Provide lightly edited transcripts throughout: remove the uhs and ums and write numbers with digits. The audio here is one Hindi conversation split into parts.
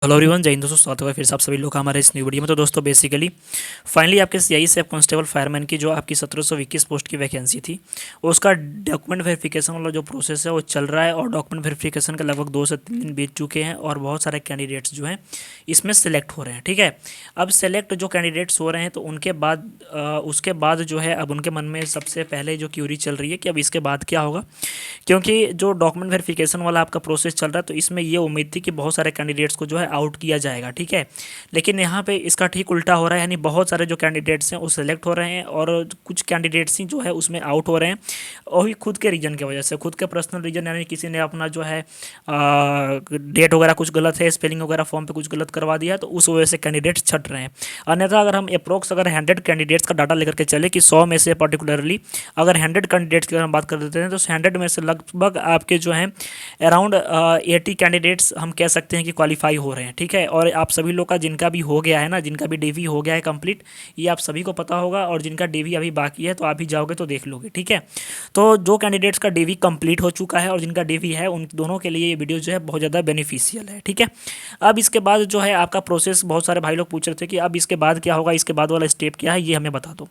हेलो एवरीवन, जय हिंद दोस्तों। स्वागत है फिर से आप सभी लोग का हमारे इस न्यू वीडियो में। तो दोस्तों बेसिकली फाइनली आपके सीआईएसएफ कांस्टेबल फायरमैन की जो आपकी 1721 पोस्ट की वैकेंसी थी, उसका डॉक्यूमेंट वेरिफिकेशन वाला जो प्रोसेस है वो चल रहा है। और डॉक्यूमेंट वेरिफिकेशन के लगभग 2 से 3 दिन बीत चुके हैं और बहुत सारे कैंडिडेट्स जो हैं इसमें सेलेक्ट हो रहे हैं। ठीक है, अब सेलेक्ट जो कैंडिडेट्स हो रहे हैं तो उनके बाद उसके बाद जो है अब उनके मन में सबसे पहले जो क्यूरी चल रही है कि अब इसके बाद क्या होगा, क्योंकि जो डॉक्यूमेंट वेरिफिकेशन वाला आपका प्रोसेस चल रहा है तो इसमें ये उम्मीद थी कि बहुत सारे कैंडिडेट्स को जो है आउट किया जाएगा। ठीक है, लेकिन यहाँ पे इसका ठीक उल्टा हो रहा है, यानी बहुत सारे जो कैंडिडेट्स हैं वो सिलेक्ट हो रहे हैं और कुछ कैंडिडेट्स ही जो है उसमें आउट हो रहे हैं। और भी खुद के रीजन की वजह से, खुद के पर्सनल रीजन, यानी किसी ने अपना जो है डेट वगैरह कुछ गलत है, स्पेलिंग वगैरह फॉर्म पे कुछ गलत करवा दिया, तो उस वजह से कैंडिडेट्स छट रहे हैं। अन्यथा अगर हम अप्रोक्स अगर 100 कैंडिडेट्स का डाटा लेकर के चले कि 100 में से पर्टिकुलरली अगर 100 कैंडिडेट्स की अगर हम बात कर देते हैं तो 100 में से लगभग आपके जो हैं अराउंड 80 कैंडिडेट्स हम कह सकते हैं कि क्वालिफाई हो रहे हैं। ठीक है, और आप सभी लोग का जिनका भी हो गया है ना, जिनका भी डीवी हो गया है कंप्लीट, ये आप सभी को पता होगा। और जिनका डीवी अभी बाकी है तो आप भी जाओगे तो देख लोगे। ठीक है, तो जो कैंडिडेट्स का डीवी कंप्लीट हो चुका है और जिनका डीवी है उन दोनों के लिए ये वीडियो जो है बहुत ज़्यादा बेनिफिशियल है। ठीक है, अब इसके बाद जो है आपका प्रोसेस, बहुत सारे भाई लोग पूछ रहे थे कि अब इसके बाद क्या होगा, इसके बाद वाला स्टेप क्या है, ये हमें बता दो।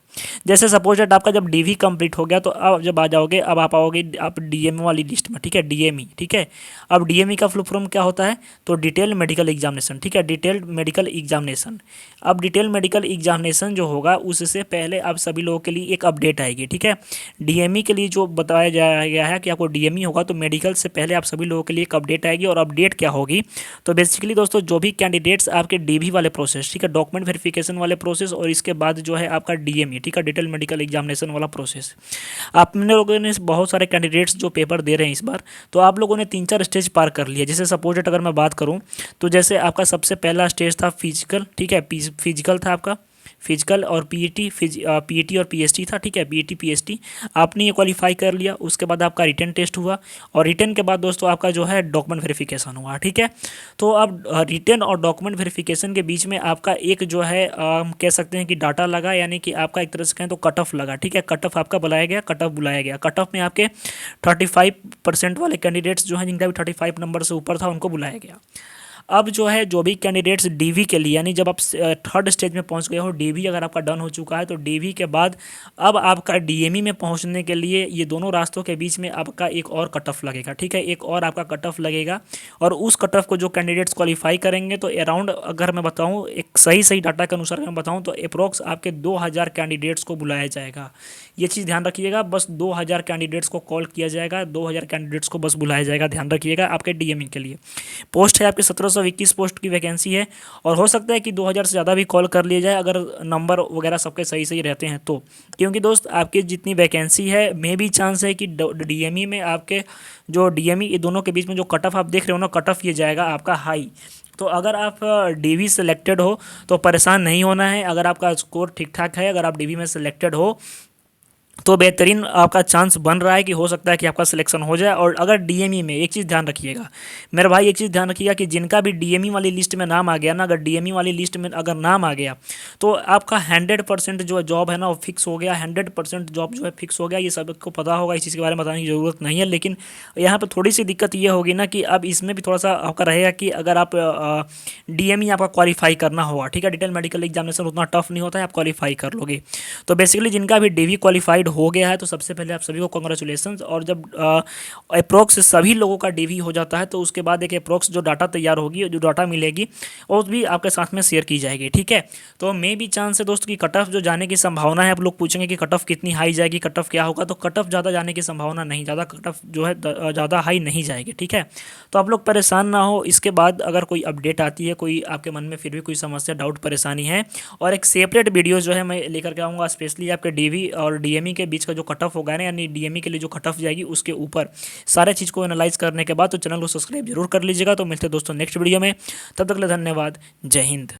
जैसे सपोज दैट आपका जब डीवी कंप्लीट हो गया तो अब जब आ जाओगे, अब आप आओगे आप डीएमई वाली लिस्ट में। ठीक है, डीएमई। ठीक है, अब डीएमई का फुल फॉर्म क्या होता है, तो डिटेल मेडिकल एग्जामिनेशन। ठीक है, डिटेल्ड मेडिकल एग्जामिनेशन। अब डिटेल मेडिकल एग्जामिनेशन जो होगा उससे पहले आप सभी लोगों के लिए एक अपडेट आएगी। ठीक है, डीएमई के लिए जो बताया गया है कि आपको डीएमई होगा तो मेडिकल से पहले आप सभी लोगों के लिए एक अपडेट आएगी। और अपडेट क्या होगी, तो बेसिकली दोस्तों जो भी कैंडिडेट्स आपके डीवी वाले प्रोसेस, ठीक है, डॉक्यूमेंट वेरिफिकेशन वाले प्रोसेस, और इसके बाद जो है आपका डीएमई, ठीक है, डिटेल मेडिकल एग्जामिनेशन वाला प्रोसेस, आपने लोगों ने बहुत सारे कैंडिडेट्स जो पेपर दे रहे हैं इस बार, तो आप लोगों ने 3-4 स्टेज पार कर लिया। जैसे सपोज अगर मैं बात करूं तो जैसे आपका सबसे पहला स्टेज था फिजिकल। ठीक है, फिजिकल था आपका, फिजिकल और पीईटी और पीएसटी था। ठीक है, पीईटी पीएसटी आपने ये क्वालिफाई कर लिया। उसके बाद आपका रिटन टेस्ट हुआ और रिटन के बाद दोस्तों आपका जो है डॉक्यूमेंट वेरिफिकेशन हुआ। ठीक है, तो अब रिटन और डॉक्यूमेंट वेरिफिकेशन के बीच में आपका एक जो है कह सकते हैं कि डाटा लगा, यानी कि आपका एक तरह से कहें तो कट ऑफ लगा। ठीक है, कट ऑफ आपका बुलाया गया, कट ऑफ बुलाया गया। कट ऑफ में आपके 35% वाले कैंडिडेट्स जो हैं जिनका भी 35 नंबर से ऊपर था उनको बुलाया गया। अब जो है जो भी कैंडिडेट्स डीवी के लिए, यानी जब आप थर्ड स्टेज में पहुंच गए हो, डीवी अगर आपका डन हो चुका है तो डीवी के बाद अब आपका डीएमई में पहुंचने के लिए ये दोनों रास्तों के बीच में आपका एक और कट ऑफ लगेगा। ठीक है, एक और आपका कट ऑफ लगेगा और उस कट ऑफ को जो कैंडिडेट्स क्वालिफाई करेंगे तो अराउंड, अगर मैं बताऊँ एक सही डाटा के अनुसार मैं बताऊँ तो अप्रोक्स आपके 2000 कैंडिडेट्स को बुलाया जाएगा। ये चीज़ ध्यान रखिएगा, बस 2000 कैंडिडेट्स को कॉल किया जाएगा, 2000 कैंडिडेट्स को बस बुलाया जाएगा। ध्यान रखिएगा, आपके डीएमई के लिए पोस्ट है आपके 1721 पोस्ट की वैकेंसी है। और हो सकता है कि 2000 से ज़्यादा भी कॉल कर लिया जाए अगर नंबर वगैरह सबके सही रहते हैं तो, क्योंकि दोस्त आपकी जितनी वैकेंसी है मे भी चांस है कि डीएमई में आपके जो डीएमई ये दोनों के बीच में जो कट ऑफ आप देख रहे हो ना, कट ऑफ ये जाएगा आपका हाई। तो अगर आप डीवी सेलेक्टेड हो तो परेशान नहीं होना है। अगर आपका स्कोर ठीक ठाक है, अगर आप डीवी में सेलेक्टेड हो तो बेहतरीन आपका चांस बन रहा है कि हो सकता है कि आपका सिलेक्शन हो जाए। और अगर डीएमई में एक चीज़ ध्यान रखिएगा मेरे भाई, एक चीज़ ध्यान रखिएगा कि जिनका भी डीएमई वाली लिस्ट में नाम आ गया ना, अगर डीएमई वाली लिस्ट में अगर नाम आ गया तो आपका 100% जो जॉब है ना वो फिक्स हो गया। 100% जॉब जो है फिक्स हो गया। ये सबको पता होगा, इस चीज़ के बारे में बताने की ज़रूरत नहीं है। लेकिन यहाँ पर थोड़ी सी दिक्कत ये होगी ना कि अब इसमें भी थोड़ा सा आपका रहेगा कि अगर आप डीएमई आपका क्वालिफाई करना होगा। ठीक है, डिटेल मेडिकल एग्जामिनेशन उतना टफ नहीं होता है, आप क्वालिफाई कर लोगे। तो बेसिकली जिनका भी डीवी क्वालिफाइड हो गया है तो सबसे पहले आप सभी को कांग्रेचुलेशंस। और जब अप्रोक्स सभी लोगों का डीवी हो जाता है तो उसके बाद एक अप्रोक्स जो डाटा तैयार होगी, जो डाटा मिलेगी वो भी आपके साथ में शेयर की जाएगी। ठीक है, तो मे भी चांस है दोस्त की कट ऑफ जो जाने की संभावना है, आप लोग पूछेंगे कि कट ऑफ कितनी हाई जाएगी, कट ऑफ क्या होगा, तो कट ऑफ ज़्यादा जाने की संभावना नहीं, ज़्यादा कट ऑफ जो है ज़्यादा हाई नहीं जाएगी। ठीक है, तो आप लोग परेशान ना हो। इसके बाद अगर कोई अपडेट आती है, कोई आपके मन में फिर भी कोई समस्या, डाउट, परेशानी है, और एक सेपरेट वीडियो जो है मैं लेकर के आऊँगा स्पेशली आपके डीवी और डीएमई के बीच का जो कट ऑफ होगा ना, यानी डीएमई के लिए जो कट ऑफ जाएगी उसके ऊपर सारे चीज़ को एनालाइज करने के बाद तो चैनल को सब्सक्राइब जरूर कर लीजिएगा। तो मिलते हैं दोस्तों नेक्स्ट वीडियो में, तब तक के लिए धन्यवाद, जय हिंद।